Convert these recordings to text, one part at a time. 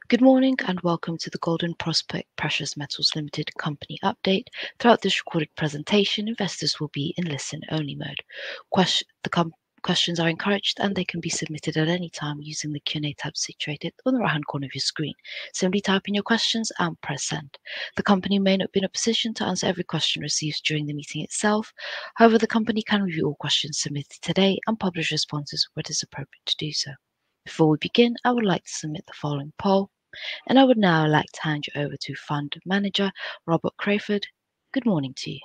Good morning and welcome to the Golden Prospect Precious Metals Limited company update. Throughout this recorded presentation, investors will be in listen-only mode. Questions are encouraged and they can be submitted at any time using the Q&A tab situated on the right-hand corner of your screen. Simply type in your questions and press send. The company may not be in a position to answer every question received during the meeting itself. However, the company can review all questions submitted today and publish responses where it is appropriate to do so. Before we begin, I would like to submit the following poll, and I would now like to hand you over to Fund Manager Robert Crayford. Good morning to you.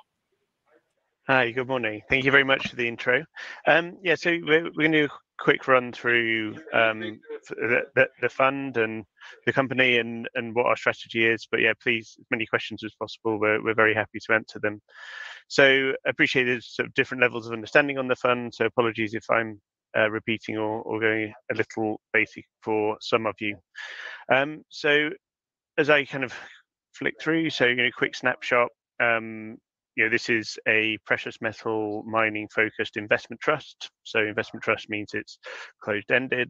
Hi, good morning. Thank you very much for the intro. So we're going to do a quick run through the fund and the company and what our strategy is. But yeah, please, as many questions as possible. We're very happy to answer them. So I appreciate there's sort of different levels of understanding on the fund. So apologies if I'm repeating or going a little basic for some of you. So as I kind of flick through, so quick snapshot. This is a precious metal mining focused investment trust. So investment trust means it's closed ended.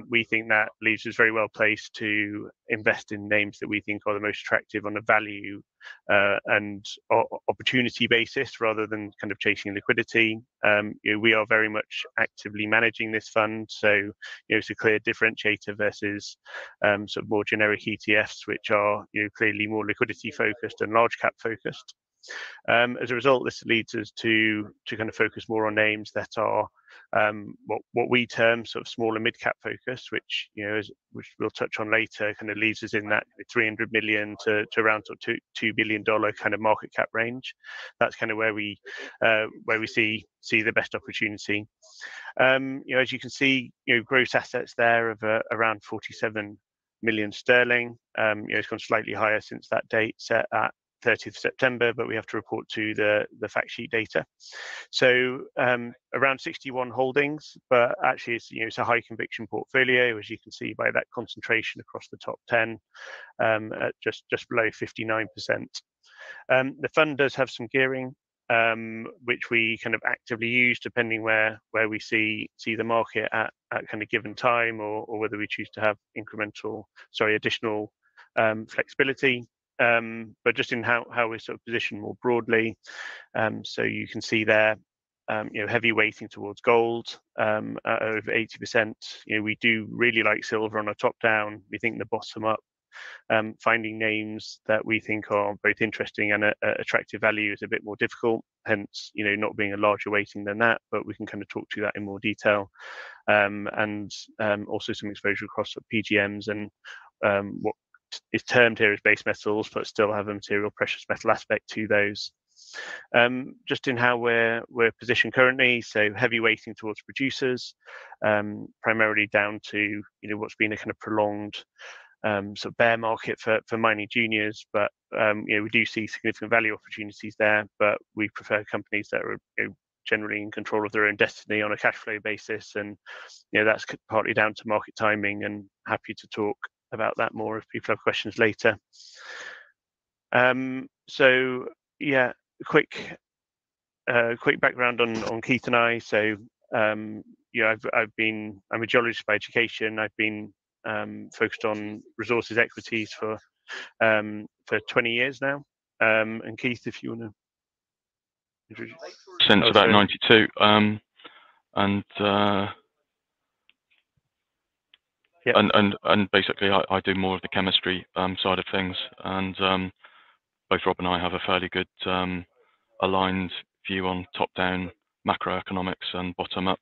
We think that leaves us very well placed to invest in names that we think are the most attractive on a value and opportunity basis rather than kind of chasing liquidity. We are very much actively managing this fund. So it's a clear differentiator versus sort of more generic ETFs, which are clearly more liquidity focused and large cap focused. As a result, this leads us to kind of focus more on names that are what we term sort of small and mid cap focus, which which we'll touch on later, kind of leaves us in that 300 million to around sort of $2 billion kind of market cap range. That's kind of where we see the best opportunity. As you can see, gross assets there of around 47 million sterling. It's gone slightly higher since that date set at 30th September, but we have to report to the fact sheet data. So around 61 holdings, but actually it's a high conviction portfolio, as you can see by that concentration across the top 10 at just below 59%. The fund does have some gearing, which we kind of actively use depending where we see the market at kind of given time, or whether we choose to have additional flexibility. But just in how we're sort of positioned more broadly, so you can see there, heavy weighting towards gold, over 80%. We do really like silver on a top down. We think the bottom up, finding names that we think are both interesting and attractive value is a bit more difficult. Hence, not being a larger weighting than that, but we can kind of talk to that in more detail. And also some exposure across PGMs and what is termed here as base metals, but still have a material precious metal aspect to those. Just in how we're positioned currently, so heavy weighting towards producers, primarily down to what's been a kind of prolonged sort of bear market for mining juniors, but we do see significant value opportunities there, but we prefer companies that are generally in control of their own destiny on a cash flow basis, and that's partly down to market timing, and happy to talk about that more if people have questions later. So yeah, quick background on Keith and I. So I'm a geologist by education. I've been focused on resources equities for 20 years now. And Keith, if you want to introduce. Since about 92, Yeah. And basically I do more of the chemistry side of things, and both Rob and I have a fairly good aligned view on top-down macroeconomics and bottom-up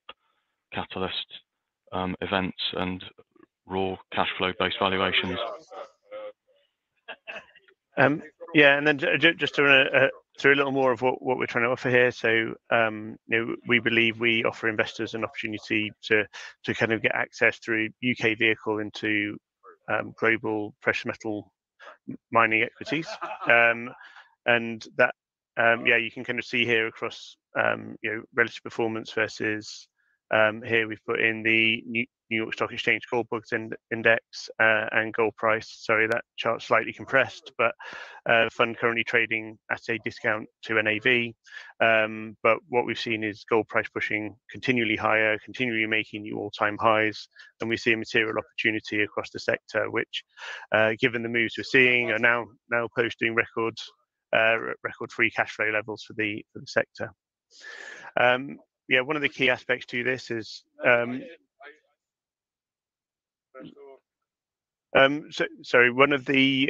catalyst events and raw cash flow-based valuations. Yeah, and then just to run through a little more of what we're trying to offer here. So we believe we offer investors an opportunity to kind of get access through UK vehicle into global precious metal mining equities, and that you can kind of see here across relative performance versus Here we've put in the New York Stock Exchange Gold Bugs Index and gold price. Sorry, that chart's slightly compressed, but fund currently trading at a discount to NAV. But what we've seen is gold price pushing continually higher, continually making new all-time highs, and we see a material opportunity across the sector, which, given the moves we're seeing, are now posting record free cash flow levels for the sector. Yeah, one of the key aspects to this is one of the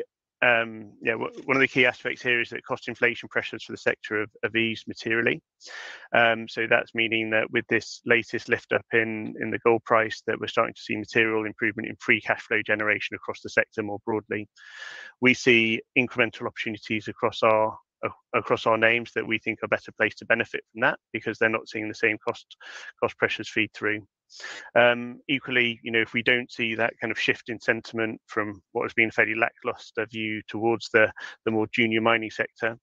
key aspects here is that cost inflation pressures for the sector have eased materially. So that's meaning that with this latest lift up in the gold price, that we're starting to see material improvement in free cash flow generation across the sector more broadly. We see incremental opportunities across our names that we think are better placed to benefit from that, because they're not seeing the same cost pressures feed through. Equally, if we don't see that kind of shift in sentiment from what has been a fairly lackluster view towards the more junior mining sector,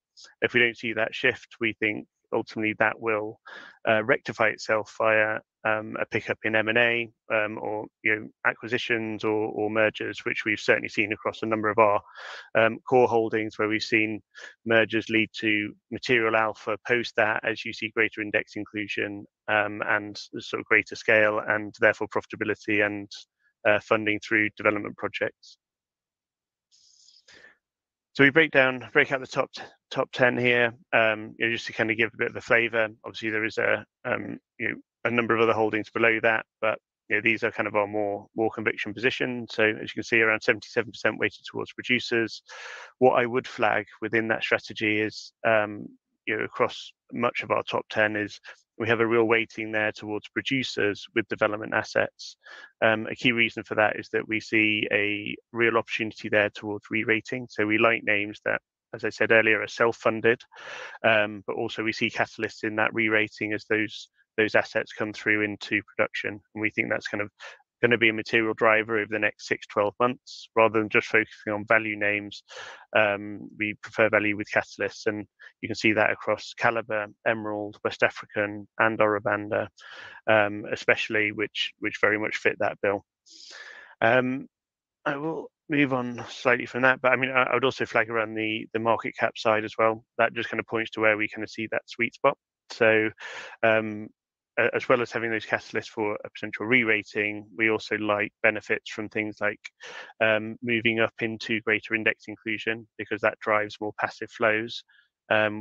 if we don't see that shift, we think ultimately that will rectify itself via a pickup in M&A or acquisitions or mergers, which we've certainly seen across a number of our core holdings, where we've seen mergers lead to material alpha post that, as you see greater index inclusion and sort of greater scale, and therefore profitability and funding through development projects. So we break out the top 10 here, just to kind of give a bit of a flavour. Obviously, there is a number of other holdings below that, but these are kind of our more conviction positions. So as you can see, around 77% weighted towards producers. What I would flag within that strategy is, across much of our top 10 is we have a real weighting there towards producers with development assets. A key reason for that is that we see a real opportunity there towards re-rating. So we like names that, as I said earlier, are self-funded, but also we see catalysts in that re-rating as those assets come through into production. And we think that's kind of going to be a material driver over the next 6-12 months, rather than just focusing on value names. We prefer value with catalysts, and you can see that across Calibre, Emerald, West African, and Ora Banda, especially, which very much fit that bill. I will move on slightly from that, but I mean, I would also flag around the market cap side as well. That just kind of points to where we kind of see that sweet spot. So as well as having those catalysts for a potential re-rating, we also like benefits from things like moving up into greater index inclusion, because that drives more passive flows,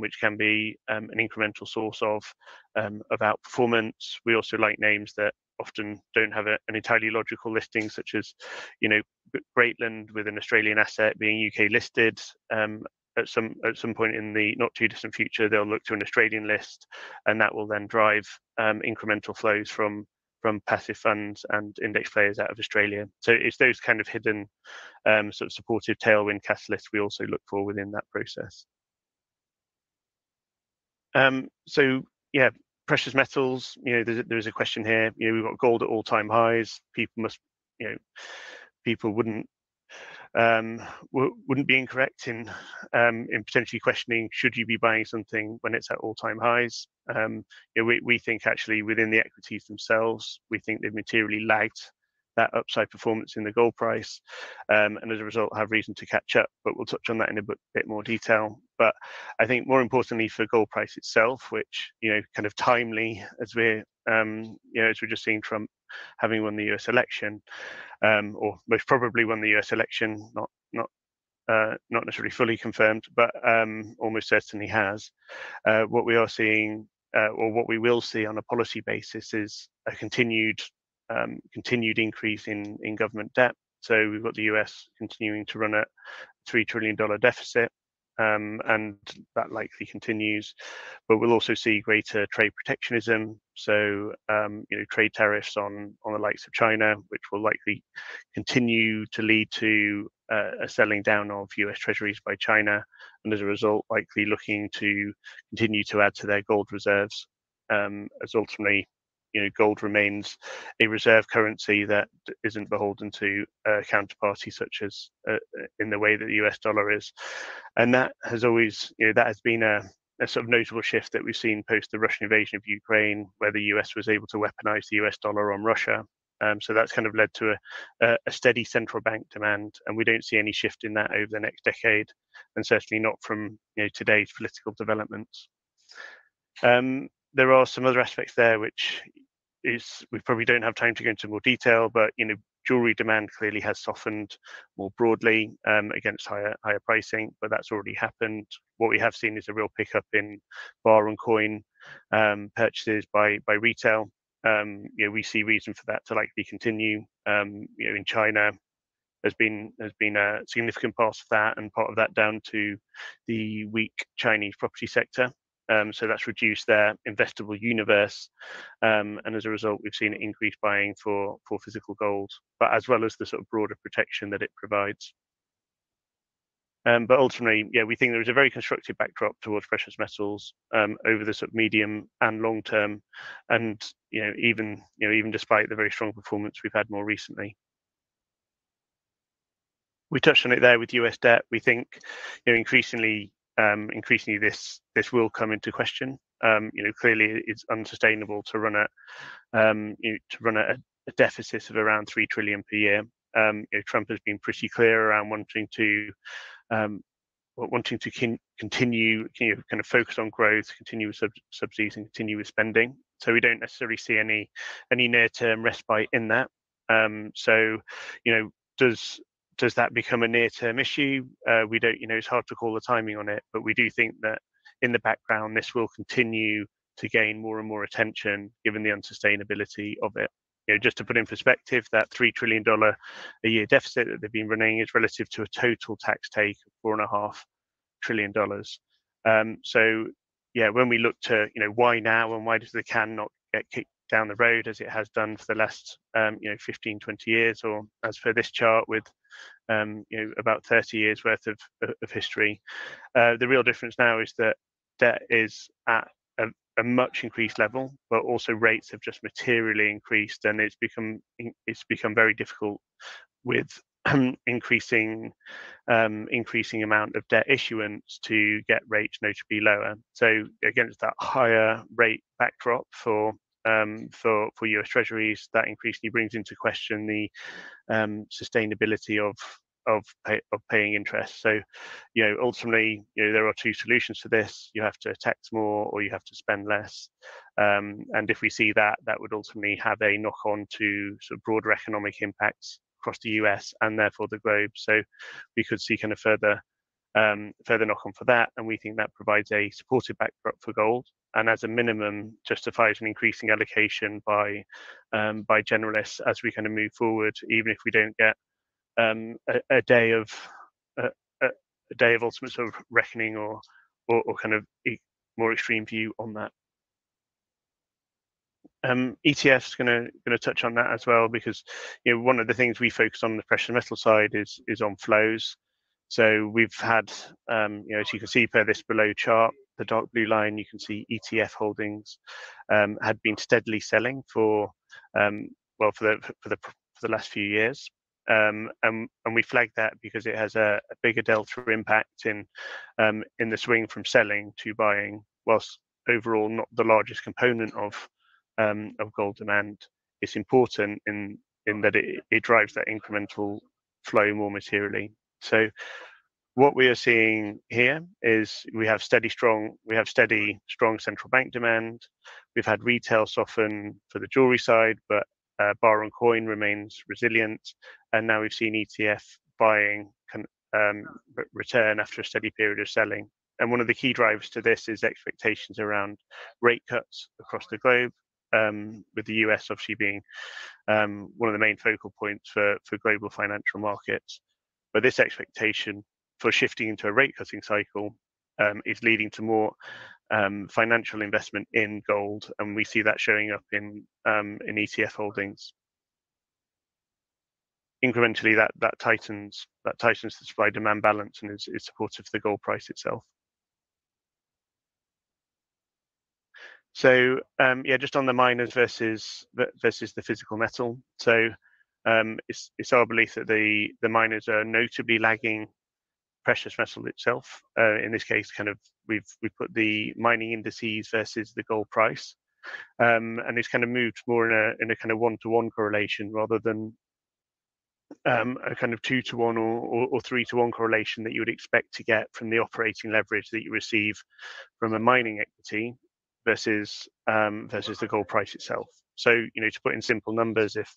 which can be an incremental source of outperformance. We also like names that often don't have an entirely logical listing, such as, Greatland, with an Australian asset being UK listed. At some point in the not too distant future, they'll look to an Australian list, and that will then drive incremental flows from passive funds and index players out of Australia. So it's those kind of hidden sort of supportive tailwind catalysts we also look for within that process. So yeah, precious metals. There's a question here. We've got gold at all-time highs. People wouldn't be incorrect in potentially questioning, should you be buying something when it's at all-time highs. We think actually within the equities themselves, we think they've materially lagged that upside performance in the gold price, and as a result have reason to catch up, but we'll touch on that in a bit more detail. But I think more importantly for gold price itself, which kind of timely as we're just seeing Trump having won the US election, or most probably won the US election, not necessarily fully confirmed, but almost certainly has. What we are seeing, or what we will see on a policy basis, is a continued increase in government debt. So we've got the US continuing to run a $3 trillion deficit, and that likely continues. But we'll also see greater trade protectionism. So trade tariffs on the likes of China, which will likely continue to lead to a selling down of US treasuries by China, and as a result likely looking to continue to add to their gold reserves, as ultimately gold remains a reserve currency that isn't beholden to a counterparty such as in the way that the US dollar is. And that has always, that has been sort of notable shift that we've seen post the Russian invasion of Ukraine, where the US was able to weaponize the US dollar on Russia. So that's kind of led to a steady central bank demand, and we don't see any shift in that over the next decade, and certainly not from today's political developments. There are some other aspects there which we probably don't have time to go into more detail, but jewelry demand clearly has softened more broadly against higher pricing, but that's already happened. What we have seen is a real pickup in bar and coin purchases by retail. We see reason for that to likely continue. In China, has been a significant part of that, and part of that down to the weak Chinese property sector. So that's reduced their investable universe, and as a result, we've seen increased buying for physical gold, but as well as the sort of broader protection that it provides. But ultimately, we think there is a very constructive backdrop towards precious metals over the sort of medium and long term, and even despite the very strong performance we've had more recently. We touched on it there with US debt. We think increasingly this will come into question. Clearly it's unsustainable to run at a deficit of around 3 trillion per year. Trump has been pretty clear around wanting to continue kind of focus on growth, continue with subsidies, and continue with spending. So we don't necessarily see any near-term respite in that. So does that become a near-term issue? We don't, it's hard to call the timing on it, but we do think that in the background, this will continue to gain more and more attention given the unsustainability of it. Just to put in perspective, that $3 trillion a year deficit that they've been running is relative to a total tax take of $4.5 trillion. So when we look to, why now, and why does the can not get kicked down the road as it has done for the last 15, 20 years, or as per this chart with about 30 years worth of history. The real difference now is that debt is at a much increased level, but also rates have just materially increased, and it's become very difficult with increasing amount of debt issuance to get rates notably lower. So against that higher rate backdrop for US Treasuries, that increasingly brings into question the sustainability of paying interest. So, ultimately, there are two solutions to this. You have to tax more, or you have to spend less. And if we see that would ultimately have a knock-on to sort of broader economic impacts across the US and therefore the globe. So we could see kind of further knock-on for that, and we think that provides a supportive backdrop for gold, and as a minimum justifies an increasing allocation by generalists as we kind of move forward, even if we don't get a day of ultimate sort of reckoning or kind of more extreme view on that. ETFs going to touch on that as well, because one of the things we focus on the precious metal side is on flows. So we've had, as you can see per this below chart, the dark blue line, you can see ETF holdings had been steadily selling for the last few years. And we flag that because it has a bigger delta impact in the swing from selling to buying, whilst overall not the largest component of gold demand. It's important in that it drives that incremental flow more materially. So what we are seeing here is we have steady strong central bank demand. We've had retail soften for the jewelry side, but bar and coin remains resilient, and now we've seen ETF buying return after a steady period of selling. And one of the key drivers to this is expectations around rate cuts across the globe, with the US obviously being one of the main focal points for global financial markets. But this expectation for shifting into a rate cutting cycle is leading to more financial investment in gold, and we see that showing up in ETF holdings. Incrementally, that tightens the supply demand balance and is supportive of the gold price itself. So just on the miners versus the physical metal. So it's our belief that the miners are notably lagging precious metal itself. In this case, kind of we've put the mining indices versus the gold price, and it's kind of moved more in a kind of 1-to-1 correlation rather than a kind of 2-to-1 or 3-to-1 correlation that you would expect to get from the operating leverage that you receive from a mining equity versus versus the gold price itself. So, to put in simple numbers, if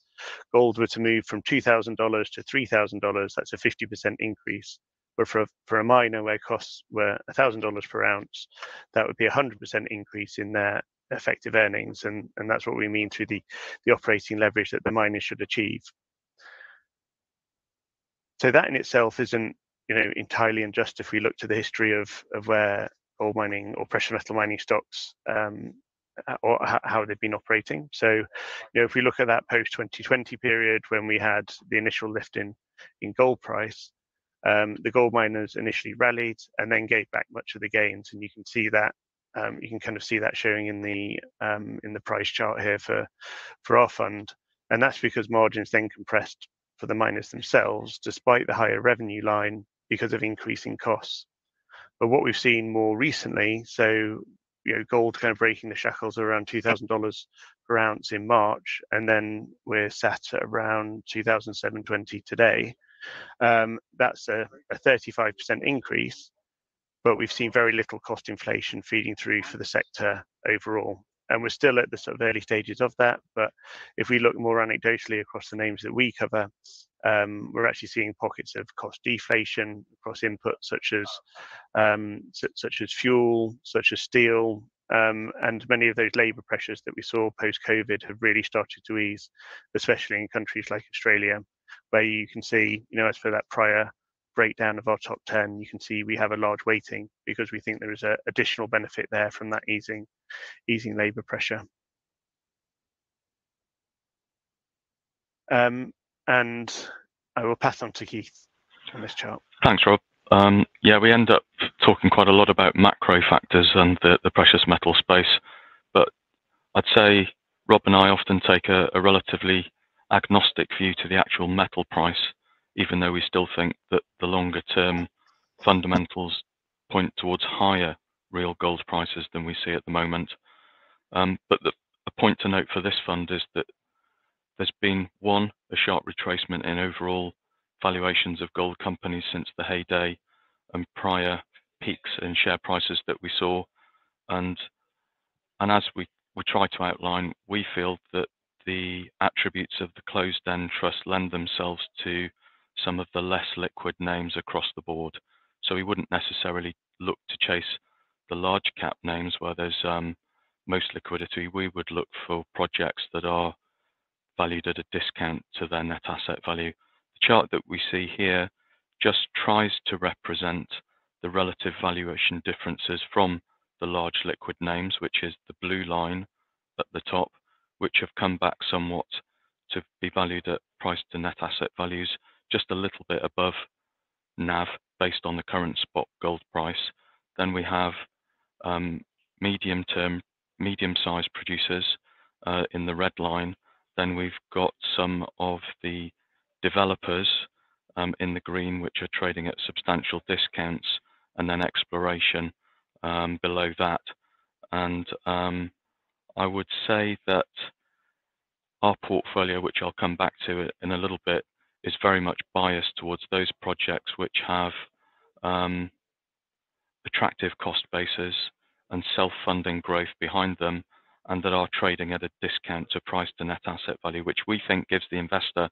gold were to move from $2,000 to $3,000, that's a 50% increase. But for a miner where costs were $1,000 per ounce, that would be a 100% increase in their effective earnings, and that's what we mean through the operating leverage that the miners should achieve. So that in itself isn't entirely unjust if we look to the history of where gold mining or precious metal mining stocks or how they've been operating. So if we look at that post 2020 period when we had the initial lift in gold price, the gold miners initially rallied and then gave back much of the gains, and you can see that you can kind of see that showing in the price chart here for our fund, and that's because margins then compressed for the miners themselves, despite the higher revenue line because of increasing costs. But what we've seen more recently, so gold kind of breaking the shackles around $2,000 per ounce in March, and then we're sat at around 2,720 today. That's a 35% increase, but we've seen very little cost inflation feeding through for the sector overall. And we're still at the sort of early stages of that. But if we look more anecdotally across the names that we cover, we're actually seeing pockets of cost deflation across inputs such as fuel, such as steel, and many of those labour pressures that we saw post-COVID have really started to ease, especially in countries like Australia, where you can see, as per that prior breakdown of our top 10, you can see we have a large weighting because we think there is an additional benefit there from that easing labour pressure. And I will pass on to Keith on this chart. Thanks, Rob. Yeah, we end up talking quite a lot about macro factors and the precious metal space, but I'd say Rob and I often take a relatively agnostic view to the actual metal price, even though we still think that the longer term fundamentals point towards higher real gold prices than we see at the moment. But a point to note for this fund is that there's been a sharp retracement in overall valuations of gold companies since the heyday and prior peaks in share prices that we saw. And as we try to outline, we feel that the attributes of the closed-end trust lend themselves to some of the less liquid names across the board. So we wouldn't necessarily look to chase the large cap names where there's most liquidity. We would look for projects that are valued at a discount to their net asset value. The chart that we see here just tries to represent the relative valuation differences from the large liquid names, which is the blue line at the top, which have come back somewhat to be valued at price to net asset values just a little bit above NAV based on the current spot gold price. Then we have medium-sized producers in the red line. Then we've got some of the developers in the green, which are trading at substantial discounts, and then exploration below that. And I would say that our portfolio, which I'll come back to in a little bit, is very much biased towards those projects which have attractive cost bases and self-funding growth behind them, and that are trading at a discount to price to net asset value, which we think gives the investor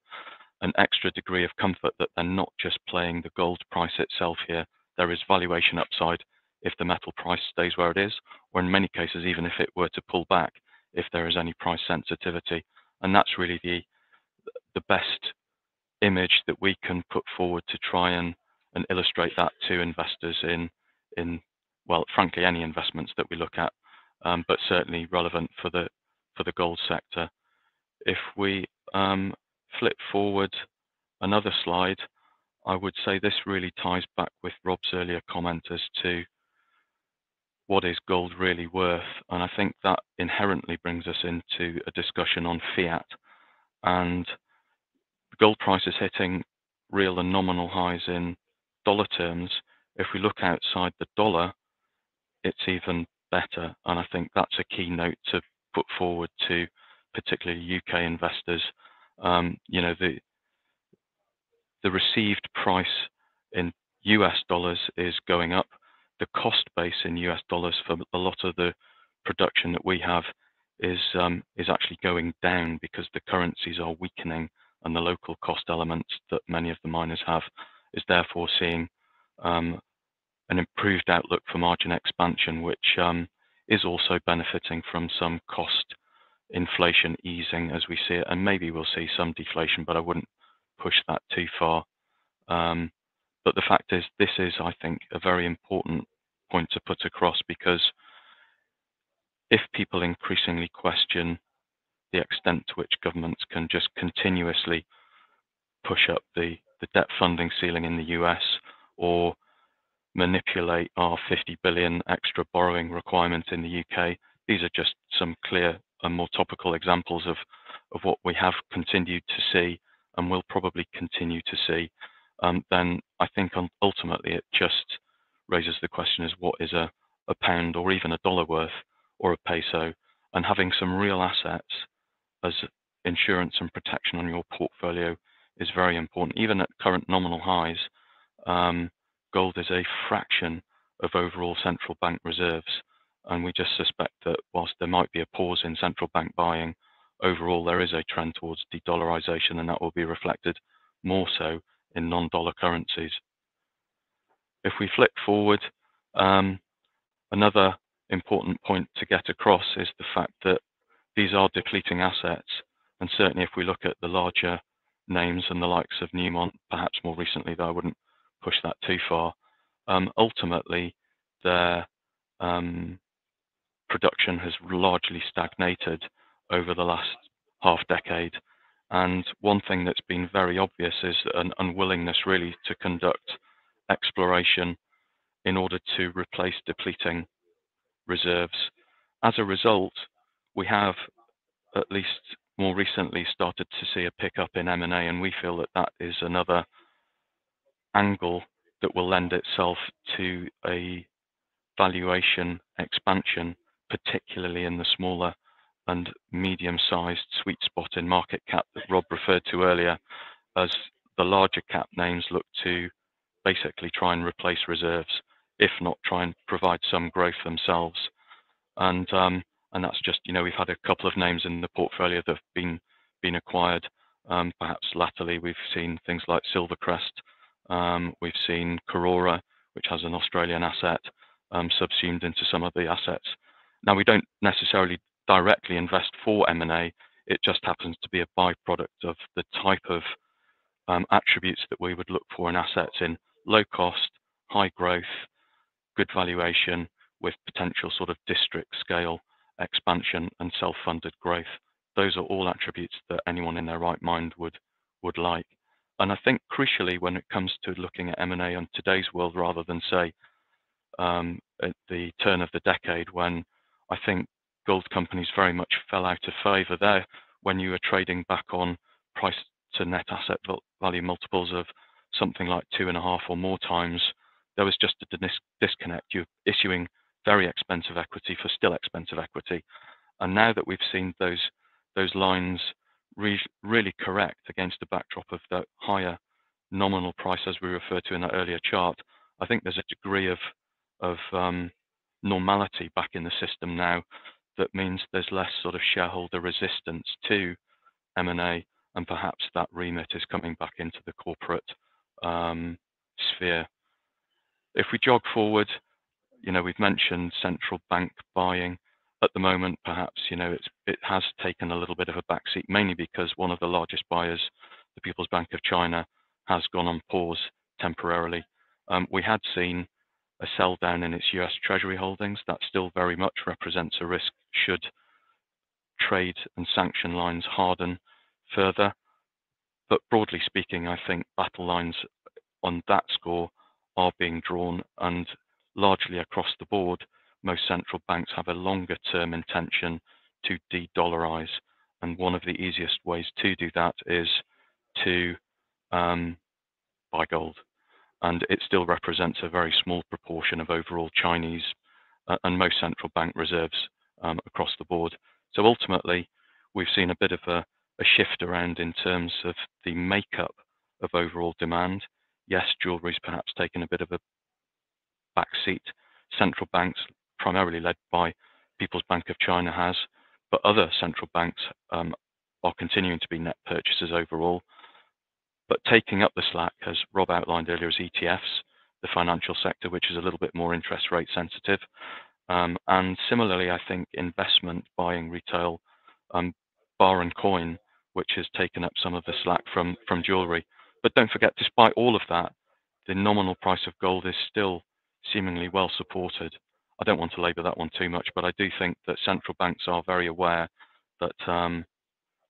an extra degree of comfort that they're not just playing the gold price itself here. There is valuation upside if the metal price stays where it is, or in many cases, even if it were to pull back, if there is any price sensitivity. And that's really the best image that we can put forward to try and illustrate that to investors in well, frankly, any investments that we look at, but certainly relevant for the gold sector. If we flip forward another slide, I would say this really ties back with Rob's earlier comment as to what is gold really worth, and I think that inherently brings us into a discussion on fiat. And gold price is hitting real and nominal highs in dollar terms, If we look outside the dollar, it's even better. And I think that's a key note to put forward to particularly UK investors. You know, the received price in US dollars is going up. The cost base in US dollars for a lot of the production that we have is actually going down because the currencies are weakening, and the local cost elements that many of the miners have is therefore seeing an improved outlook for margin expansion, which is also benefiting from some cost inflation easing as we see it, and maybe we'll see some deflation, but I wouldn't push that too far. But the fact is, this is, I think, a very important point to put across, because if people increasingly question the extent to which governments can just continuously push up the debt funding ceiling in the US, or manipulate our 50 billion extra borrowing requirement in the UK, these are just some clear and more topical examples of what we have continued to see and will probably continue to see. Then I think ultimately it just raises the question is, what is a pound or even a dollar worth, or a peso? And having some real assets as insurance and protection on your portfolio is very important. Even at current nominal highs, gold is a fraction of overall central bank reserves. And we just suspect that whilst there might be a pause in central bank buying, overall there is a trend towards de-dollarization, and that will be reflected more so in non-dollar currencies. If we flick forward, another important point to get across is the fact that these are depleting assets. And certainly if we look at the larger names and the likes of Newmont, perhaps more recently, though I wouldn't push that too far, ultimately their production has largely stagnated over the last half decade. And one thing that's been very obvious is an unwillingness really to conduct exploration in order to replace depleting reserves. As a result, we have at least more recently started to see a pickup in M&A, and we feel that that is another angle that will lend itself to a valuation expansion, particularly in the smaller and medium-sized sweet spot in market cap that Rob referred to earlier, as the larger cap names look to basically try and replace reserves, if not try and provide some growth themselves. And that's just, you know, we've had a couple of names in the portfolio that have been acquired. Perhaps latterly we've seen things like Silvercrest. We've seen Karora, which has an Australian asset, subsumed into some of the assets. Now, we don't necessarily directly invest for M&A. It just happens to be a byproduct of the type of attributes that we would look for in assets in low cost, high growth, good valuation, with potential sort of district scale expansion and self-funded growth. Those are all attributes that anyone in their right mind would like. And I think crucially, when it comes to looking at M&A in today's world, rather than say at the turn of the decade, when I think gold companies very much fell out of favor there, when you were trading back on price to net asset value multiples of something like 2.5 or more times, there was just a disconnect. You're issuing very expensive equity for still expensive equity. And now that we've seen those lines really correct against the backdrop of the higher nominal price, as we referred to in that earlier chart, I think there's a degree of normality back in the system now that means there's less sort of shareholder resistance to M&A, and perhaps that remit is coming back into the corporate sphere. If we jog forward, you know, we've mentioned central bank buying. At the moment, perhaps, you know, it has taken a little bit of a backseat, mainly because one of the largest buyers, the People's Bank of China, has gone on pause temporarily. We had seen a sell down in its US Treasury holdings. That still very much represents a risk should trade and sanction lines harden further. But broadly speaking, I think battle lines on that score are being drawn, and largely across the board, most central banks have a longer term intention to de-dollarize. And one of the easiest ways to do that is to buy gold. and it still represents a very small proportion of overall Chinese and most central bank reserves across the board. So ultimately, we've seen a bit of a shift around in terms of the makeup of overall demand. Yes, jewellery's perhaps taken a bit of a back seat. Central banks, primarily led by People's Bank of China, has, but other central banks are continuing to be net purchasers overall. But taking up the slack, as Rob outlined earlier, is ETFs, the financial sector, which is a little bit more interest rate sensitive. And similarly, I think investment, buying retail, bar and coin, which has taken up some of the slack from jewellery. But don't forget, despite all of that, the nominal price of gold is still seemingly well supported. I don't want to labour that one too much, but I do think that central banks are very aware that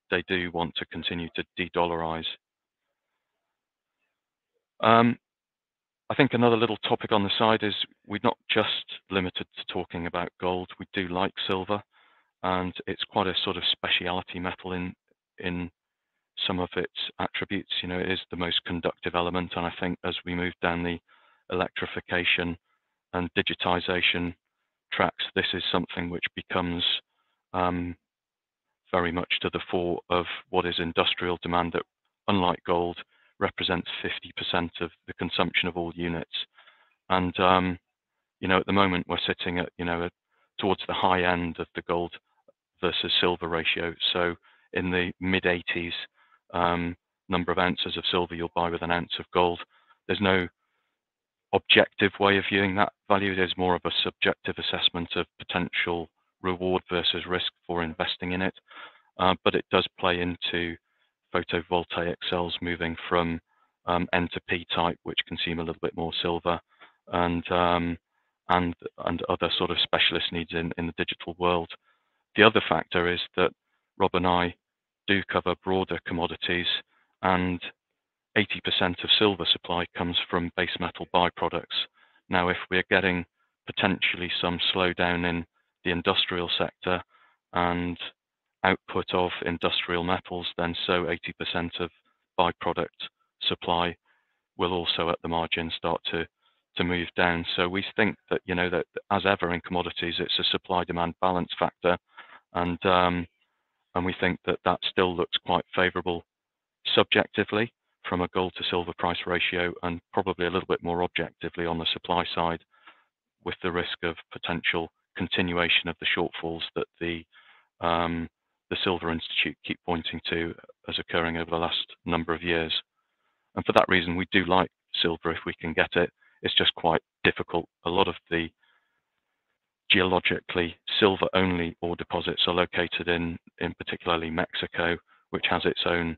they do want to continue to de-dollarise. I think another little topic on the side is we're not just limited to talking about gold. We do like silver, and it's quite a sort of speciality metal in some of its attributes. You know, it is the most conductive element, and I think as we move down the electrification and digitization tracks, this is something which becomes very much to the fore of what is industrial demand that, unlike gold, represents 50% of the consumption of all units. And you know, at the moment we're sitting at, you know, towards the high end of the gold versus silver ratio. So in the mid 80s number of ounces of silver you'll buy with an ounce of gold. There's no objective way of viewing that value. There's more of a subjective assessment of potential reward versus risk for investing in it. But it does play into photovoltaic cells moving from N to P type, which consume a little bit more silver, and other sort of specialist needs in the digital world. The other factor is that Rob and I do cover broader commodities, and 80% of silver supply comes from base metal byproducts. Now, if we're getting potentially some slowdown in the industrial sector and output of industrial metals, then so 80% of byproduct supply will also at the margin start to move down. So we think that, you know, that as ever in commodities, it's a supply-demand balance factor, and we think that that still looks quite favourable subjectively from a gold to silver price ratio, and probably a little bit more objectively on the supply side, with the risk of potential continuation of the shortfalls that the Silver Institute keep pointing to as occurring over the last number of years. And for that reason, we do like silver if we can get it. It's just quite difficult. A lot of the geologically silver-only ore deposits are located in particularly Mexico, which has its own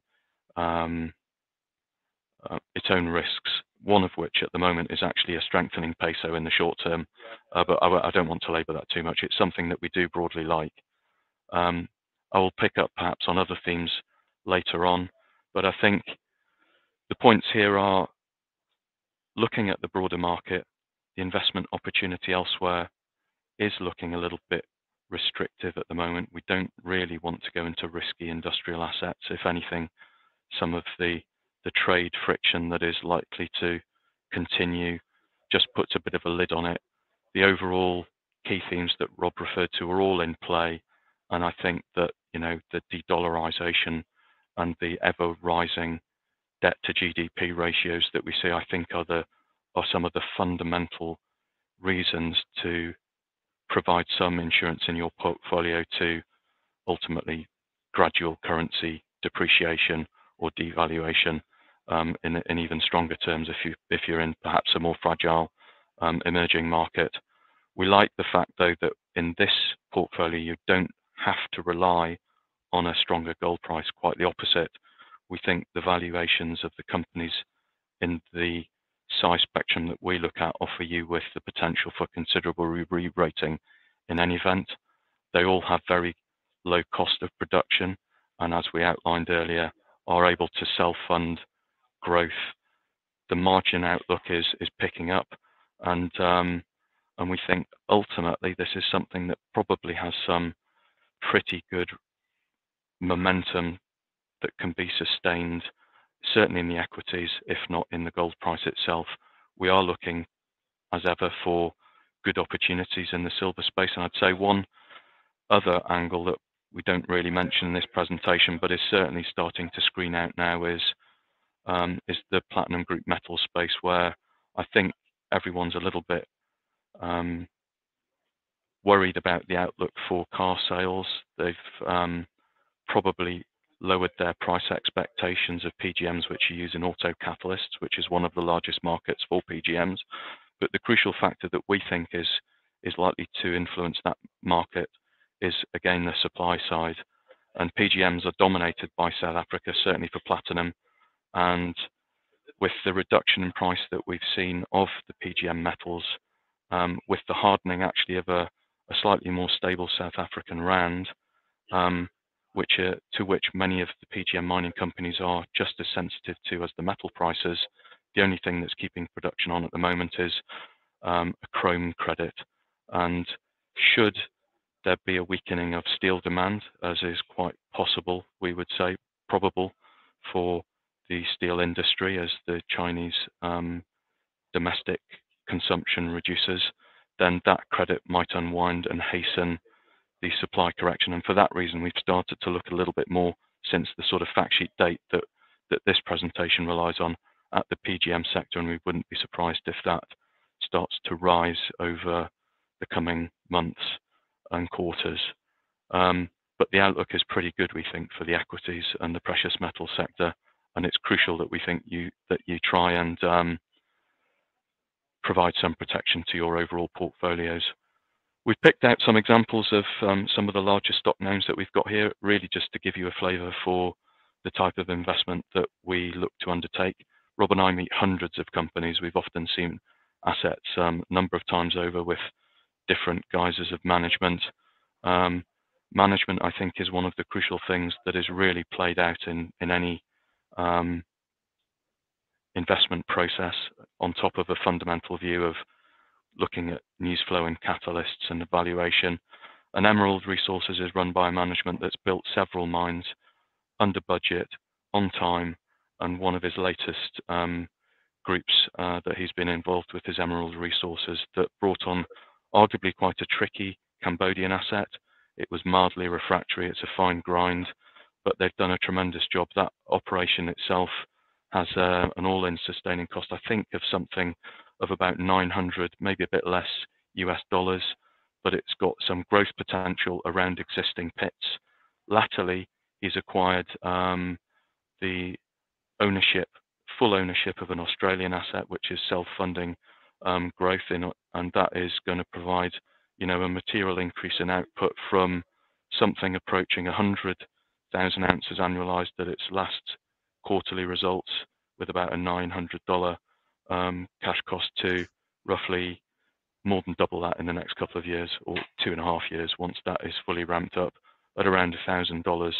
risks. One of which at the moment is actually a strengthening peso in the short term, but I don't want to labour that too much. It's something that we do broadly like. I will pick up perhaps on other themes later on, but I think the points here are looking at the broader market. The investment opportunity elsewhere is looking a little bit restrictive at the moment. We don't really want to go into risky industrial assets. If anything, some of the trade friction that is likely to continue just puts a bit of a lid on it. The overall key themes that Rob referred to are all in play, and I think that, you know, the de-dollarization and the ever rising debt to GDP ratios that we see, I think are some of the fundamental reasons to provide some insurance in your portfolio to ultimately gradual currency depreciation or devaluation in even stronger terms if you're in perhaps a more fragile emerging market. We like the fact, though, that in this portfolio you don't have to rely on a stronger gold price. Quite the opposite. We think the valuations of the companies in the size spectrum that we look at offer you with the potential for considerable re-rating in any event. They all have very low cost of production, and as we outlined earlier, are able to self-fund growth. The margin outlook is picking up, and we think ultimately this is something that probably has some pretty good momentum that can be sustained, certainly in the equities, if not in the gold price itself, we are looking as ever for good opportunities in the silver space. And I'd say one other angle that we don't really mention in this presentation, but is certainly starting to screen out now, is the platinum group metal space, where I think everyone's a little bit worried about the outlook for car sales. They've probably lowered their price expectations of PGMs, which are used in auto catalysts, which is one of the largest markets for PGMs. But the crucial factor that we think is likely to influence that market is, again, the supply side. And PGMs are dominated by South Africa, certainly for platinum. And with the reduction in price that we've seen of the PGM metals, with the hardening actually of a slightly more stable South African rand, to which many of the PGM mining companies are just as sensitive to as the metal prices. The only thing that's keeping production on at the moment is a chrome credit. And should there be a weakening of steel demand, as is quite possible, we would say probable, for the steel industry as the Chinese domestic consumption reduces, then that credit might unwind and hasten the supply correction. And for that reason, we've started to look a little bit more since the sort of fact sheet date that this presentation relies on at the PGM sector, and we wouldn't be surprised if that starts to rise over the coming months and quarters. But the outlook is pretty good, we think, for the equities and the precious metal sector, and it's crucial that we think that you try and provide some protection to your overall portfolios. We've picked out some examples of some of the largest stock names that we've got here, really just to give you a flavour for the type of investment that we look to undertake. Rob and I meet hundreds of companies. We've often seen assets a number of times over with different guises of management. Management, I think, is one of the crucial things that is really played out in any investment process, on top of a fundamental view of looking at news flow and catalysts and evaluation. And Emerald Resources is run by a management that's built several mines under budget, on time, and one of his latest groups that he's been involved with is Emerald Resources, that brought on arguably quite a tricky Cambodian asset. It was mildly refractory, it's a fine grind, but they've done a tremendous job. That operation itself has an all-in sustaining cost, I think, of something of about 900, maybe a bit less US dollars, but it's got some growth potential around existing pits. Latterly, he's acquired the full ownership of an Australian asset, which is self-funding growth and that is going to provide, a material increase in output from something approaching 100,000 ounces annualized at its last quarterly results, with about a $900 cash cost, to roughly more than double that in the next couple of years, or 2.5 years, once that is fully ramped up at around $1,000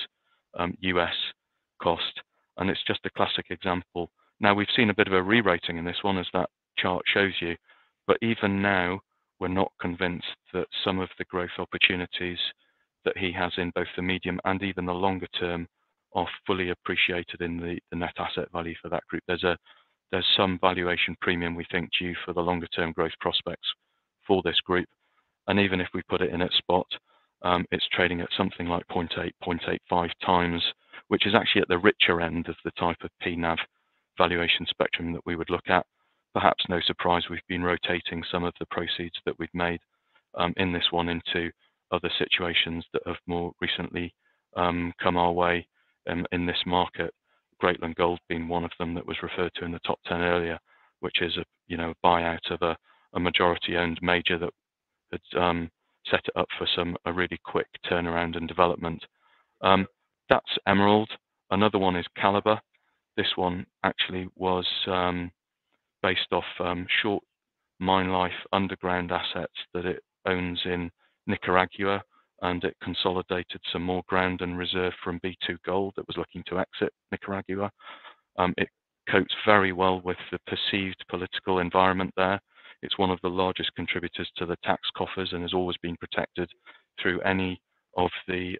US cost. And it's just a classic example. Now, we've seen a bit of a re-rating in this one, as that chart shows you, but even now, we're not convinced that some of the growth opportunities that he has in both the medium and even the longer term are fully appreciated in the net asset value for that group. There's some valuation premium, we think, due for the longer term growth prospects for this group. And even if we put it in at spot, it's trading at something like 0.8, 0.85 times, which is actually at the richer end of the type of PNAV valuation spectrum that we would look at. Perhaps no surprise, we've been rotating some of the proceeds that we've made in this one into other situations that have more recently come our way in this market. Greatland Gold being one of them that was referred to in the top 10 earlier, which is a buyout of a majority-owned major that had set it up for a really quick turnaround and development. That's Emerald. Another one is Calibre. This one actually was based off short mine life underground assets that it owns in Nicaragua, and it consolidated some more ground and reserve from B2 Gold that was looking to exit Nicaragua. It copes very well with the perceived political environment there. It's one of the largest contributors to the tax coffers and has always been protected through any of the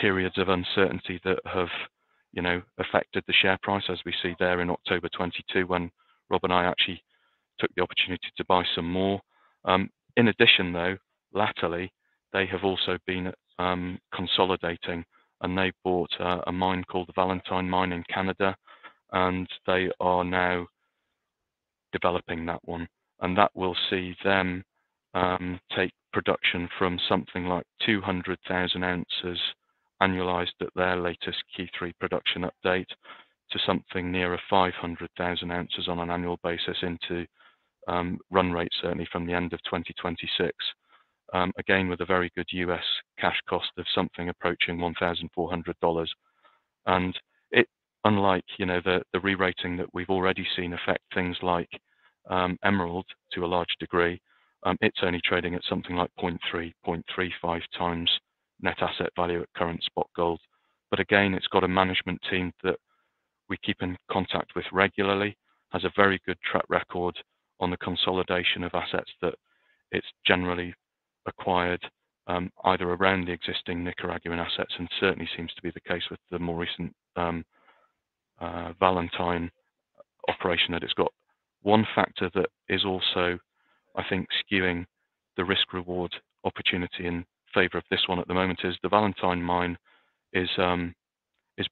periods of uncertainty that have affected the share price, as we see there in October 22, when Rob and I actually took the opportunity to buy some more. In addition, though, latterly, they have also been consolidating, and they bought a mine called the Valentine Mine in Canada, and they are now developing that one. And that will see them take production from something like 200,000 ounces annualized at their latest Q3 production update to something nearer 500,000 ounces on an annual basis into run rate, certainly from the end of 2026. Again, with a very good US cash cost of something approaching $1,400. And it, unlike the re-rating that we've already seen affect things like Emerald to a large degree, it's only trading at something like 0.3, 0.35 times net asset value at current spot gold. But again, it's got a management team that we keep in contact with regularly, has a very good track record on the consolidation of assets that it's generally acquired either around the existing Nicaraguan assets, and certainly seems to be the case with the more recent Valentine operation that it's got. One factor that is also, I think, skewing the risk-reward opportunity in favour of this one at the moment is the Valentine mine is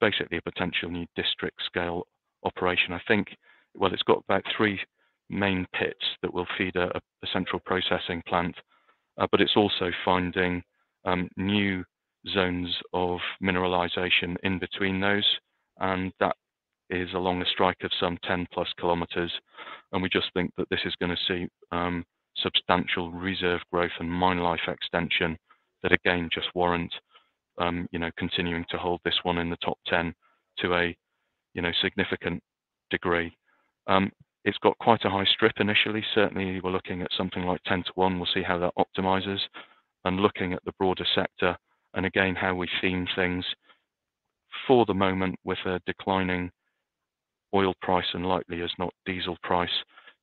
basically a potential new district-scale operation. I think, well, it's got about 3 main pits that will feed a central processing plant, but it's also finding new zones of mineralization in between those, and that is along a strike of some 10 plus kilometers. And we just think that this is going to see substantial reserve growth and mine life extension that again just warrant continuing to hold this one in the top 10 to a significant degree. It's got quite a high strip initially. Certainly we're looking at something like 10 to 1. We'll see how that optimizes, and looking at the broader sector and again how we theme things for the moment with a declining oil price and likely as not diesel price.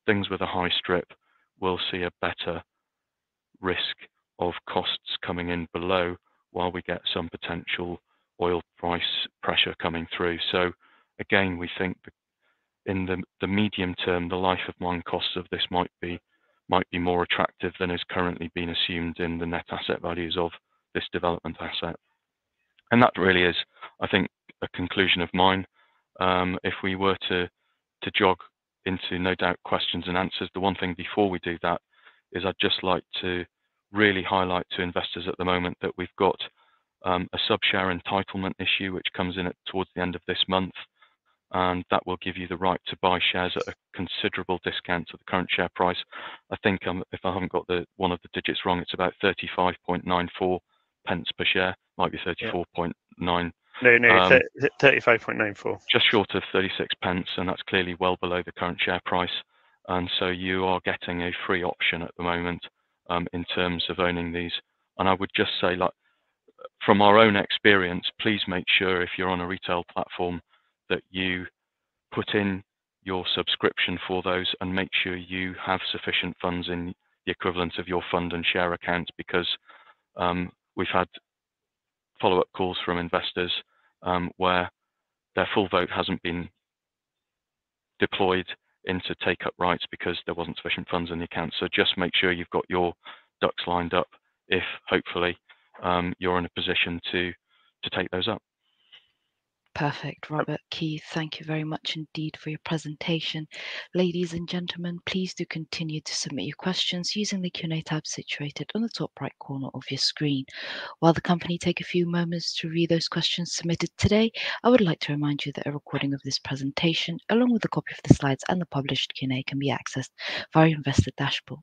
Things with a high strip will see a better risk of costs coming in below while we get some potential oil price pressure coming through. So again, we think in the medium term, the life of mine costs of this might be more attractive than is currently being assumed in the net asset values of this development asset. And that really is, I think, a conclusion of mine. If we were to jog into no doubt questions and answers, the one thing before we do that is I'd just like to really highlight to investors at the moment that we've got a sub-share entitlement issue which comes in towards the end of this month, and that will give you the right to buy shares at a considerable discount to the current share price. I think if I haven't got one of the digits wrong, it's about 35.94 pence per share, might be 34.9. No, 35.94. Just short of 36 pence, and that's clearly well below the current share price. And so you are getting a free option at the moment in terms of owning these. And I would just say, like, from our own experience, please make sure if you're on a retail platform that you put in your subscription for those and make sure you have sufficient funds in the equivalent of your fund and share account, because we've had follow-up calls from investors where their full vote hasn't been deployed into take-up rights because there wasn't sufficient funds in the account. So just make sure you've got your ducks lined up if hopefully you're in a position to take those up. Perfect, Robert, Keith, thank you very much indeed for your presentation. Ladies and gentlemen, please do continue to submit your questions using the Q&A tab situated on the top right corner of your screen. While the company take a few moments to read those questions submitted today, I would like to remind you that a recording of this presentation, along with a copy of the slides and the published Q&A, can be accessed via your investor dashboard.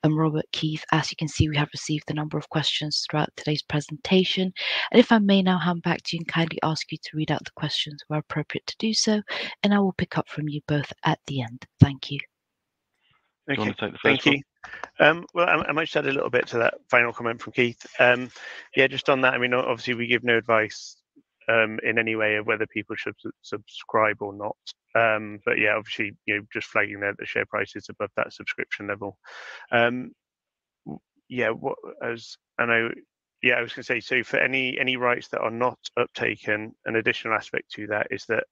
Robert, Keith, as you can see, we have received a number of questions throughout today's presentation. And if I may now hand back to you and kindly ask you to read out the questions where appropriate to do so, and I will pick up from you both at the end. Thank you. Do you want to take the first Thank you. Well, I might just add a little bit to that final comment from Keith. Yeah, just on that, I mean, obviously we give no advice in any way of whether people should subscribe or not. But yeah, obviously, just flagging there that the share price is above that subscription level. Yeah, I was going to say, so for any rights that are not uptaken, an additional aspect to that is that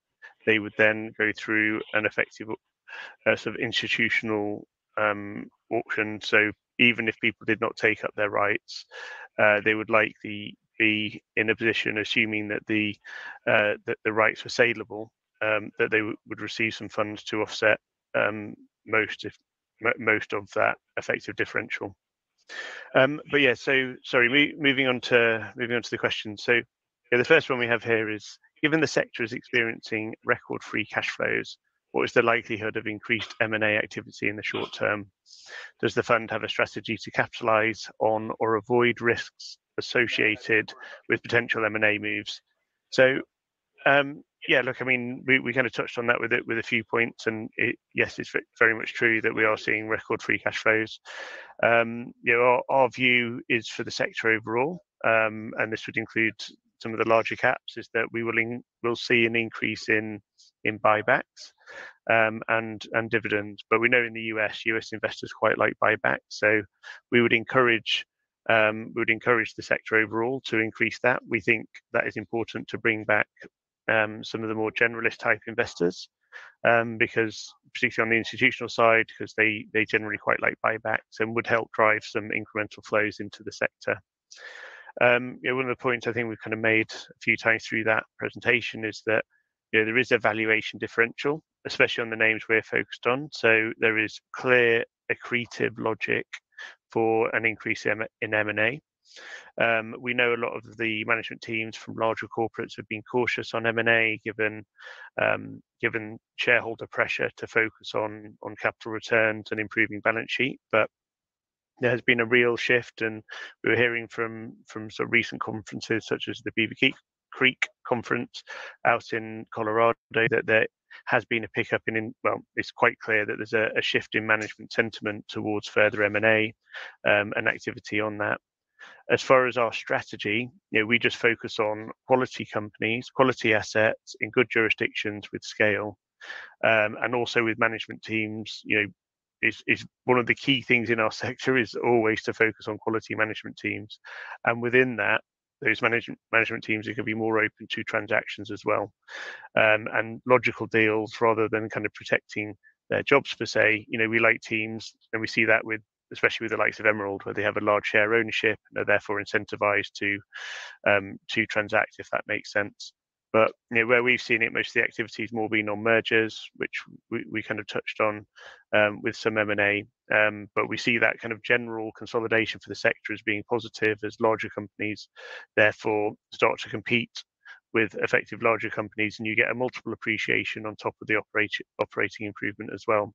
they would then go through an effective sort of institutional auction. So even if people did not take up their rights, they would likely be in a position, assuming that the rights were saleable, that they would receive some funds to offset most of that effective differential. But yeah, so sorry, moving on to the question. So yeah, the first one we have here is, given the sector is experiencing record free cash flows, what is the likelihood of increased M&A activity in the short term? Does the fund have a strategy to capitalize on or avoid risks associated with potential M&A moves? So yeah, look, I mean, we kind of touched on that with a few points, and yes, it's very much true that we are seeing record free cash flows. You know, our view is for the sector overall, and this would include some of the larger caps, is that we'll see an increase in buybacks and dividends. But we know in the US investors quite like buybacks, so we would encourage the sector overall to increase that. We think that is important to bring back some of the more generalist type investors, because particularly on the institutional side, because they generally quite like buybacks and would help drive some incremental flows into the sector. You know, one of the points I think we've kind of made a few times through that presentation is that, you know, there is a valuation differential, especially on the names we're focused on. So there is clear accretive logic for an increase in M&A. We know a lot of the management teams from larger corporates have been cautious on M&A, given shareholder pressure to focus on capital returns and improving balance sheet. But there has been a real shift, and we were hearing from sort of recent conferences such as the Beaver Creek conference out in Colorado that there has been a pickup well, it's quite clear that there's a shift in management sentiment towards further M&A and activity on that. As far as our strategy, you know, we just focus on quality companies, quality assets in good jurisdictions with scale, and also with management teams. You know, is one of the key things in our sector is always to focus on quality management teams, and within that, those management teams are going to be more open to transactions as well, and logical deals rather than kind of protecting their jobs per se. You know, we like teams, and we see that especially with the likes of Emerald, where they have a large share ownership and are therefore incentivized to transact, if that makes sense. But you know, where we've seen it, most of the activity is more being on mergers, which we kind of touched on with some M&A. But we see that kind of general consolidation for the sector as being positive, as larger companies therefore start to compete with effective larger companies, and you get a multiple appreciation on top of the operating improvement as well.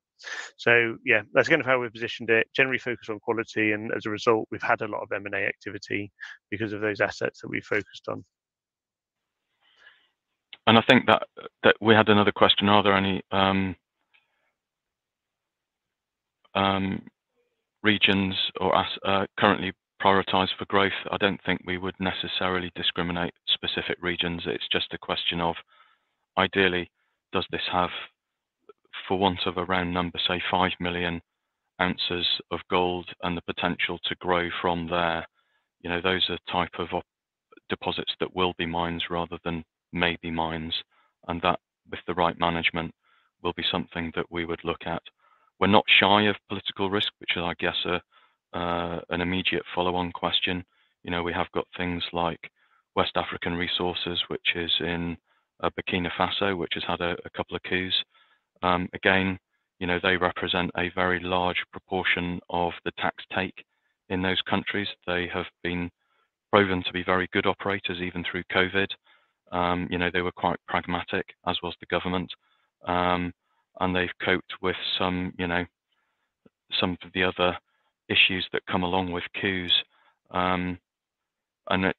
So yeah, that's kind of how we've positioned it. Generally focus on quality, and as a result, we've had a lot of M&A activity because of those assets that we focused on. And I think that we had another question. Are there any regions or currently prioritized for growth? I don't think we would necessarily discriminate specific regions. It's just a question of, ideally, does this have, for want of a round number, say 5 million ounces of gold and the potential to grow from there? You know, those are type of deposits that will be mines rather than maybe mines, and that with the right management will be something that we would look at. We're not shy of political risk, which is, I guess, an immediate follow-on question. You know, we have got things like West African Resources, which is in Burkina Faso, which has had a couple of coups. Again, you know, they represent a very large proportion of the tax take in those countries. They have been proven to be very good operators even through COVID. You know, they were quite pragmatic, as was the government, and they've coped with some, you know, some of the other issues that come along with coups. And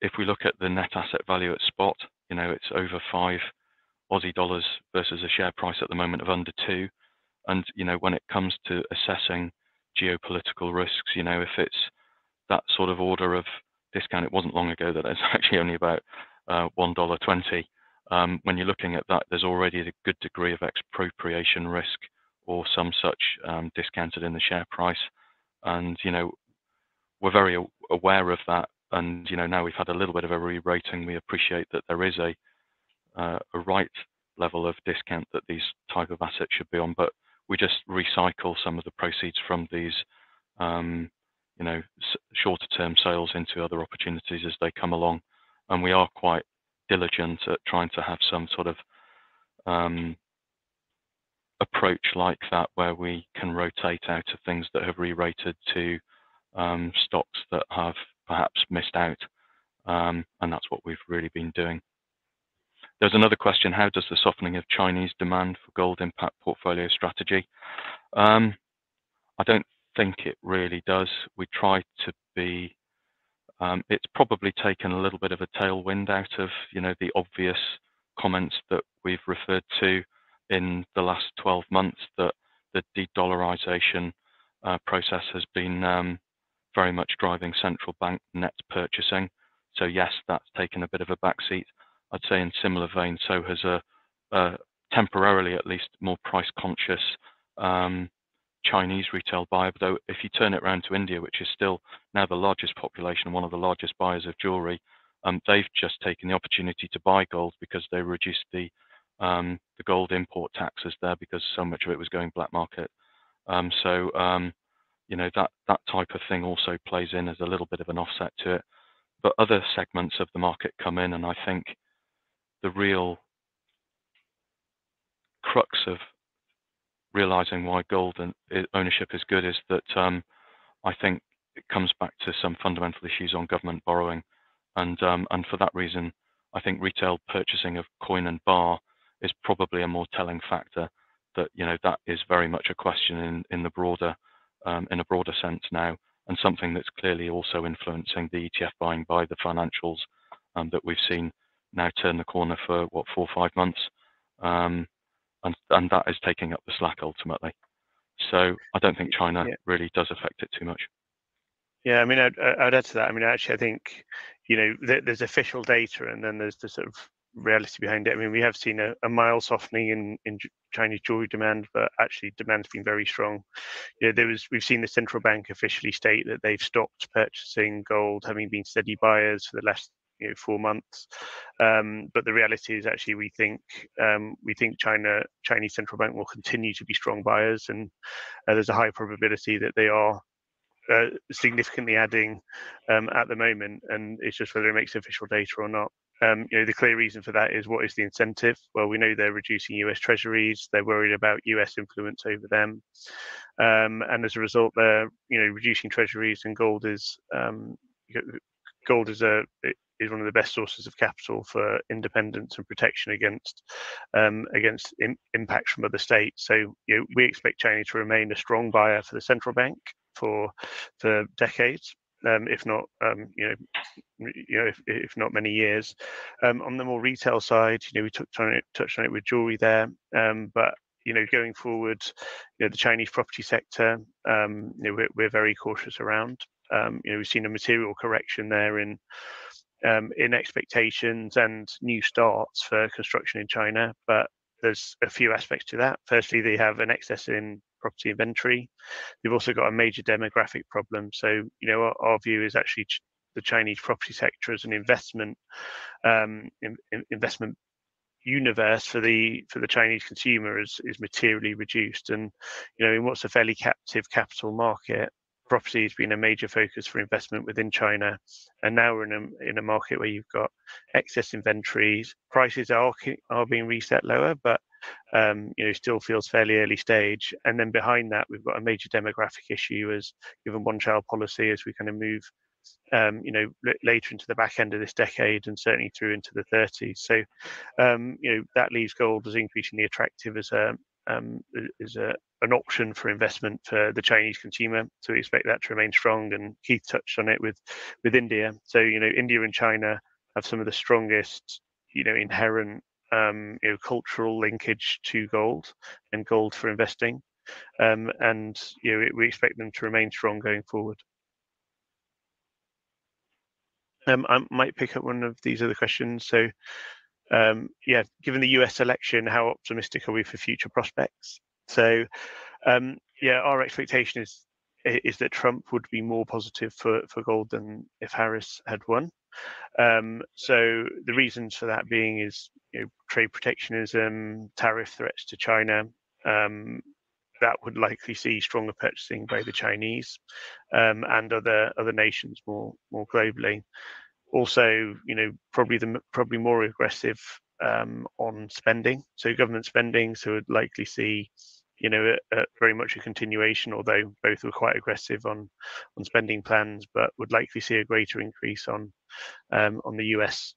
if we look at the net asset value at spot, you know, it's over 5 Aussie dollars versus a share price at the moment of under 2. And, you know, when it comes to assessing geopolitical risks, you know, if it's that sort of order of discount, it wasn't long ago that it's actually only about $1.20. When you're looking at that, there's already a good degree of expropriation risk or some such discounted in the share price. And, you know, we're very aware of that. And, you know, now we've had a little bit of a re-rating. We appreciate that there is a right level of discount that these type of assets should be on, but we just recycle some of the proceeds from these, you know, shorter term sales into other opportunities as they come along. And we are quite diligent at trying to have some sort of approach like that, where we can rotate out of things that have re-rated to stocks that have perhaps missed out. And that's what we've really been doing. There's another question: how does the softening of Chinese demand for gold impact portfolio strategy? I don't think it really does. We try to be, it's probably taken a little bit of a tailwind out of, you know, the obvious comments that we've referred to in the last 12 months, that the de-dollarization process has been very much driving central bank net purchasing. So yes, that's taken a bit of a backseat. I'd say in similar vein, so has a temporarily at least more price conscious Chinese retail buyer. Though if you turn it around to India, which is still now the largest population and one of the largest buyers of jewelry, they've just taken the opportunity to buy gold because they reduced the gold import taxes there, because so much of it was going black market. You know, that type of thing also plays in as a little bit of an offset to it. But other segments of the market come in, and I think the real crux of realizing why gold and ownership is good is that I think it comes back to some fundamental issues on government borrowing, and for that reason, I think retail purchasing of coin and bar is probably a more telling factor. That, you know, that is very much a question in a broader sense now, and something that's clearly also influencing the ETF buying by the financials that we've seen now turn the corner for what, 4 or 5 months, and that is taking up the slack ultimately. So I don't think China really does affect it too much. Yeah, I mean, I'd add to that. I mean, actually, I think, you know, there's official data, and then there's the sort of reality behind it. I mean, we have seen a mild softening in Chinese jewelry demand, but actually demand's been very strong. You know, we've seen the central bank officially state that they've stopped purchasing gold, having been steady buyers for the last 4 months. But the reality is, actually, we think Chinese central bank will continue to be strong buyers, and there's a high probability that they are significantly adding at the moment, and it's just whether it makes official data or not. You know, the clear reason for that is, what is the incentive? Well, we know they're reducing US treasuries. They're worried about US influence over them, and as a result, they're reducing treasuries. And gold is one of the best sources of capital for independence and protection against impacts from other states. So we expect China to remain a strong buyer for the central bank for decades, if not if not many years. On the more retail side, we touched on it with jewelry there, but going forward, the Chinese property sector, we're very cautious around. We've seen a material correction there in expectations and new starts for construction in China, but there's a few aspects to that. Firstly, they have an excess in property inventory. They've also got a major demographic problem. So, our view is actually the Chinese property sector as an investment universe for the Chinese consumer is materially reduced. And in what's a fairly captive capital market, property has been a major focus for investment within China, and now we're in a market where you've got excess inventories. Prices are being reset lower, but still feels fairly early stage. And then behind that, we've got a major demographic issue, as given one-child policy, as we kind of move later into the back end of this decade and certainly through into the 30s. So that leaves gold as increasingly attractive as an option for investment for the Chinese consumer. So we expect that to remain strong. And Keith touched on it with India. So India and China have some of the strongest inherent cultural linkage to gold and gold for investing, and we expect them to remain strong going forward. I might pick up one of these other questions. So, given the US election, how optimistic are we for future prospects? So, our expectation is that Trump would be more positive for gold than if Harris had won. So the reasons for that being is trade protectionism, tariff threats to China, that would likely see stronger purchasing by the Chinese and other nations more globally. Also, probably more aggressive on spending. So government spending, so would likely see, very much a continuation, although both were quite aggressive on spending plans, but would likely see a greater increase on the US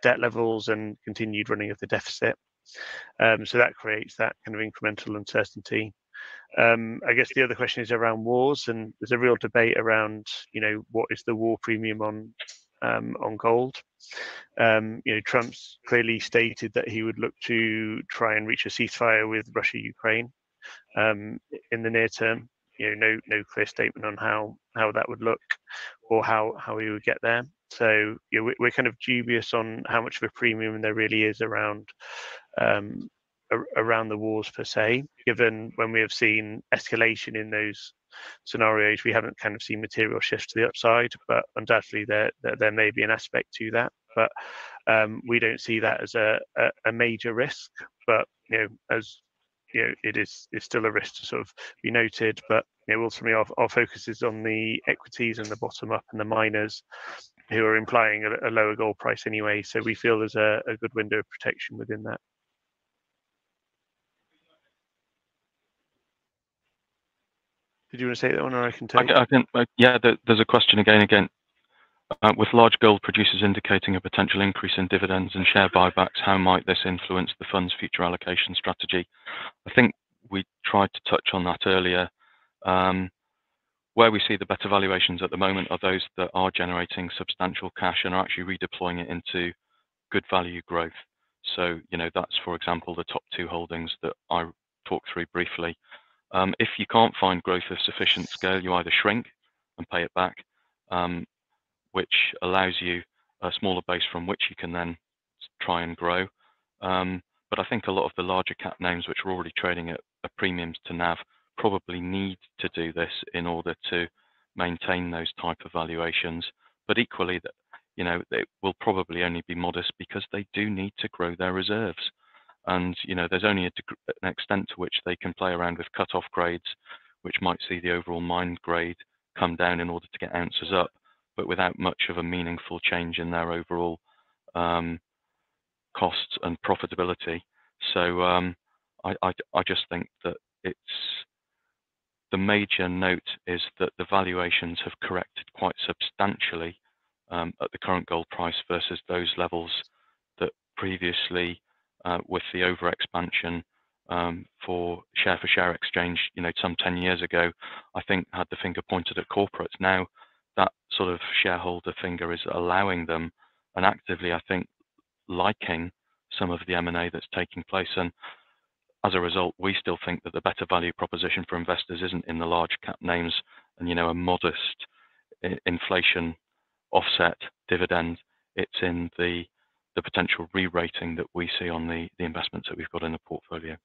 debt levels and continued running of the deficit. So that creates that kind of incremental uncertainty. I guess the other question is around wars, and there's a real debate around, what is the war premium on gold. Trump's clearly stated that he would look to try and reach a ceasefire with Russia, Ukraine in the near term. No clear statement on how that would look or how he would get there. So we're kind of dubious on how much of a premium there really is around the wars per se, given when we have seen escalation in those scenarios, we haven't kind of seen material shifts to the upside, but undoubtedly there may be an aspect to that. But we don't see that as a major risk. But as it's still a risk to sort of be noted. But ultimately our focus is on the equities and the bottom up and the miners, who are implying a lower gold price anyway. So we feel there's a good window of protection within that. Did you want to say that one, or I can take? I think, yeah. There's a question again. With large gold producers indicating a potential increase in dividends and share buybacks, how might this influence the fund's future allocation strategy? I think we tried to touch on that earlier. Where we see the better valuations at the moment are those that are generating substantial cash and are actually redeploying it into good value growth. So, that's, for example, the top two holdings that I talked through briefly. If you can't find growth of sufficient scale, you either shrink and pay it back, which allows you a smaller base from which you can then try and grow. But I think a lot of the larger cap names, which are already trading at premiums to NAV, probably need to do this in order to maintain those type of valuations. But equally, they will probably only be modest because they do need to grow their reserves. And there's only an extent to which they can play around with cut-off grades, which might see the overall mine grade come down in order to get ounces up, but without much of a meaningful change in their overall costs and profitability. So I just think that the major note is that the valuations have corrected quite substantially at the current gold price versus those levels that previously, with the over expansion for share exchange, some 10 years ago, I think had the finger pointed at corporates. Now that sort of shareholder finger is allowing them and actively, I think, liking some of the M&A that's taking place. And as a result, we still think that the better value proposition for investors isn't in the large cap names and, a modest inflation offset dividend. It's in the potential re-rating that we see on the investments that we've got in the portfolio.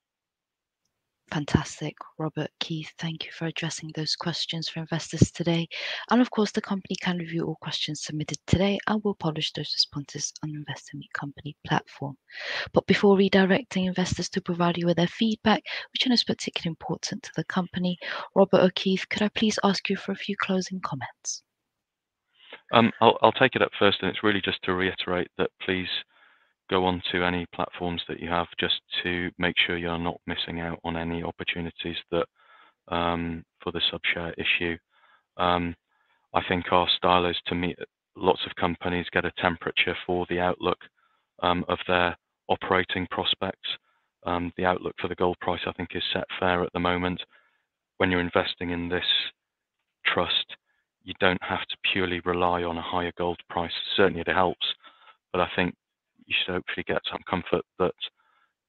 Fantastic, Robert, Keith. Thank you for addressing those questions for investors today. And of course, the company can review all questions submitted today and will publish those responses on the Investor Meet Company platform. But before redirecting investors to provide you with their feedback, which is particularly important to the company, Robert or Keith, could I please ask you for a few closing comments? I'll take it up first, and it's really just to reiterate that please go on to any platforms that you have just to make sure you're not missing out on any opportunities that for the sub-share issue. I think our style is to meet lots of companies, get a temperature for the outlook of their operating prospects. The outlook for the gold price, I think, is set fair at the moment. When you're investing in this trust, you don't have to purely rely on a higher gold price. Certainly it helps, but I think you should hopefully get some comfort that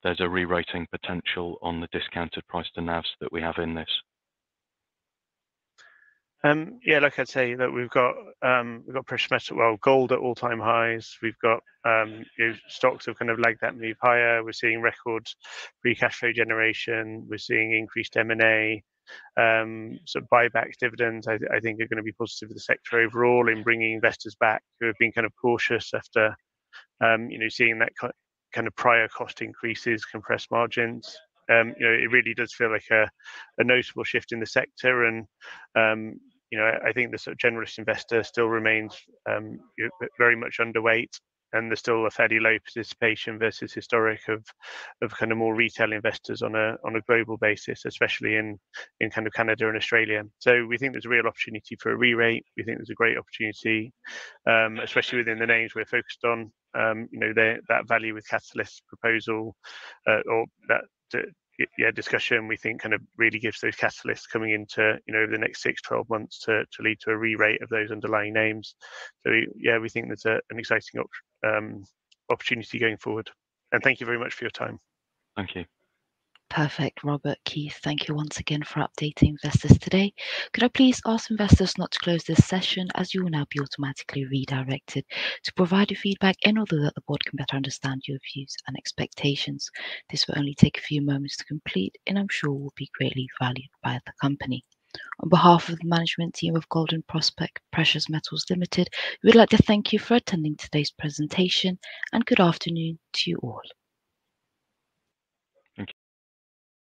there's a re-rating potential on the discounted price to NAVs that we have in this. Yeah, like I'd say that we've got precious metal, gold at all-time highs. We've got stocks have kind of lagged that move higher. We're seeing record free cash flow generation. We're seeing increased M&A. So buybacks, dividends, I think are going to be positive for the sector overall in bringing investors back who have been kind of cautious after seeing that kind of prior cost increases, compressed margins. it really does feel like a noticeable shift in the sector, and I think the sort of generalist investor still remains very much underweight, and there's still a fairly low participation versus historic of kind of more retail investors on a global basis, especially in kind of Canada and Australia. So we think there's a real opportunity for a re-rate. We think there's a great opportunity, especially within the names we're focused on. That value with Catalyst proposal or that discussion, we think kind of really gives those catalysts coming into over the next 6-12 months to lead to a re-rate of those underlying names. So we think there's an exciting opportunity going forward. And thank you very much for your time. Thank you. Perfect, Robert, Keith, thank you once again for updating investors today. Could I please ask investors not to close this session, as you will now be automatically redirected to provide your feedback in order that the board can better understand your views and expectations. This will only take a few moments to complete, and I'm sure will be greatly valued by the company. On behalf of the management team of Golden Prospect Precious Metals Limited, we would like to thank you for attending today's presentation, and good afternoon to you all.